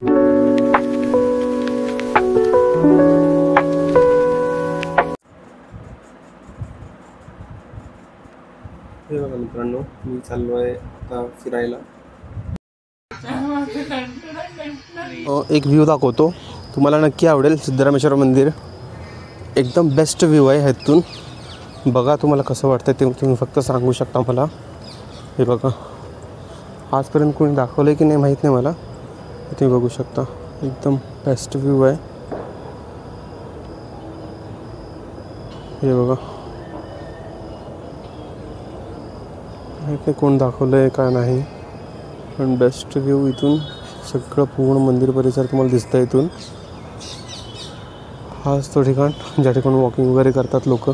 हे बघा मित्रांनो, मी चाललो आहे आता फिरायला. एक व्ह्यू दाखवतो तुम्हाला, नक्की आवडेल. सिद्धरामेश्वर मंदिर एकदम बेस्ट व्ह्यू आहे ह्यातून. बघा तुम्हाला कसं वाटतं ते तुम्ही फक्त सांगू शकता मला. हे बघा, आजपर्यंत कोणी दाखवलं आहे की नाही माहीत नाही मला. तुम्ही बघू शकता, एकदम बेस्ट व्ह्यू आहे. हे बघा, माहीत नाही कोण दाखवलं आहे का नाही, पण बेस्ट व्ह्यू इथून सगळं पूर्ण मंदिर परिसर तुम्हाला दिसतं इथून. हाच तो ठिकाण ज्या ठिकाणी वॉकिंग वगैरे करतात लोक.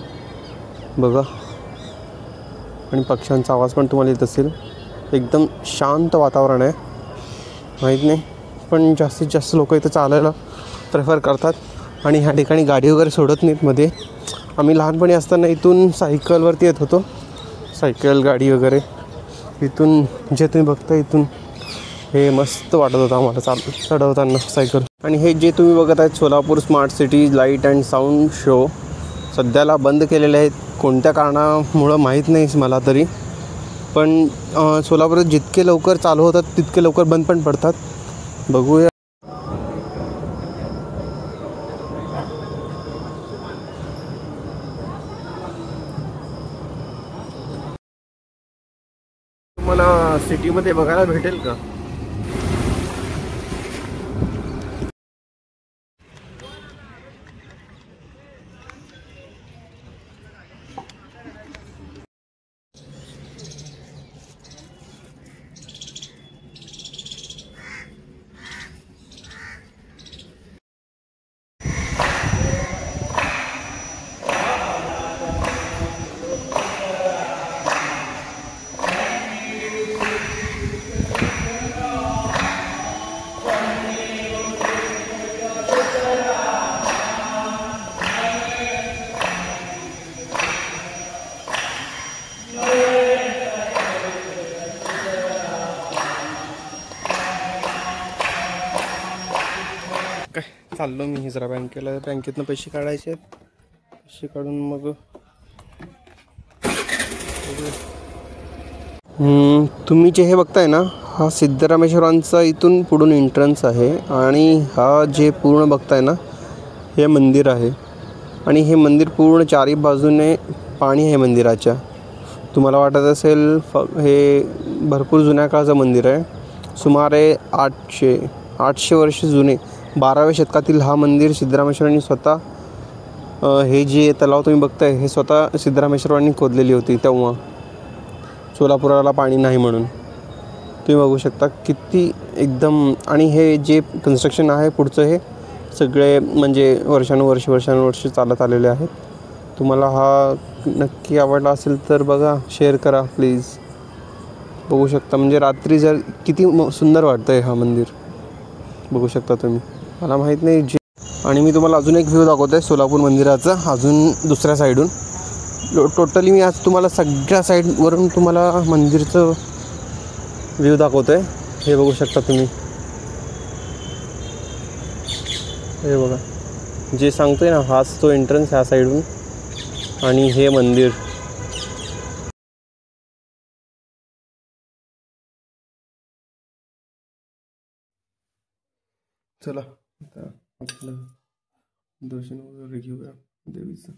बघा, आणि पक्ष्यांचा आवाज पण तुम्हाला येत असेल. एकदम शांत वातावरण आहे. माहीत नाही, पण जास्तीत जास्त लोक इथं चालायला प्रेफर करतात आणि ह्या ठिकाणी गाडी वगैरे सोडत नाहीत मध्ये. आम्ही लहानपणी असताना इथून सायकलवरती येत होतो, सायकल गाडी वगैरे. इथून जे तुम्ही बघता इथून हे मस्त वाटत होतं आम्हाला चढवताना सायकल. आणि हे जे तुम्ही बघत आहेत Solapur smart city light and sound show सध्याला बंद केलेले आहेत. कोणत्या कारणामुळं माहीत नाही मला तरी, पण सोलापुरात जितके लवकर चालू होतात तितके लवकर बंद पण पडतात. बघूया. तुम्हाला सिटीमध्ये बघायला भेटेल का? काय चाललो मी जरा बँकेला. बँकेतनं पैसे काढायचे आहेत. पैसे काढून मग तुम्ही जे हे बघताय ना, हा सिद्धरामेश्वरांचा इथून पुढून एंट्रन्स आहे. आणि हा जे पूर्ण बघताय ना, हे मंदिर आहे. आणि हे मंदिर पूर्ण चारी बाजूने पाणी आहे मंदिराच्या. तुम्हाला वाटत असेल हे भरपूर जुन्या काळचं मंदिर आहे. सुमारे 800 वर्ष जुने. 12व्या शतकातील हा मंदिर सिद्धरामेश्वरांनी स्वतः हे जे तलाव तुम्ही बघताय हे स्वतः सिद्धरामेश्वरांनी खोदलेली होती तेव्हा, सोलापुराला पाणी नाही म्हणून. तुम्ही बघू शकता किती एकदम. आणि हे जे कन्स्ट्रक्शन आहे पुढचं हे सगळे म्हणजे वर्षानुवर्ष चालत आलेले आहेत. तुम्हाला हा नक्की आवडला असेल तर बघा, शेअर करा प्लीज. बघू शकता म्हणजे रात्री जर किती सुंदर वाटतं आहे हा मंदिर. बघू शकता तुम्ही. मला माहीत नाही जे. आणि मी तुम्हाला अजून एक व्ह्यू दाखवतो आहे सोलापूर मंदिराचा, अजून दुसऱ्या साईडून. टोटली मी आज तुम्हाला सगळ्या साईडवरून तुम्हाला मंदिरचं व्ह्यू दाखवतो आहे. हे बघू शकता तुम्ही. हे बघा, जे सांगतोय ना, हाच तो एंट्रन्स ह्या साईडून आणि हे मंदिर. चला आता आपलं दर्शन वगैरे घेऊया देवीचं.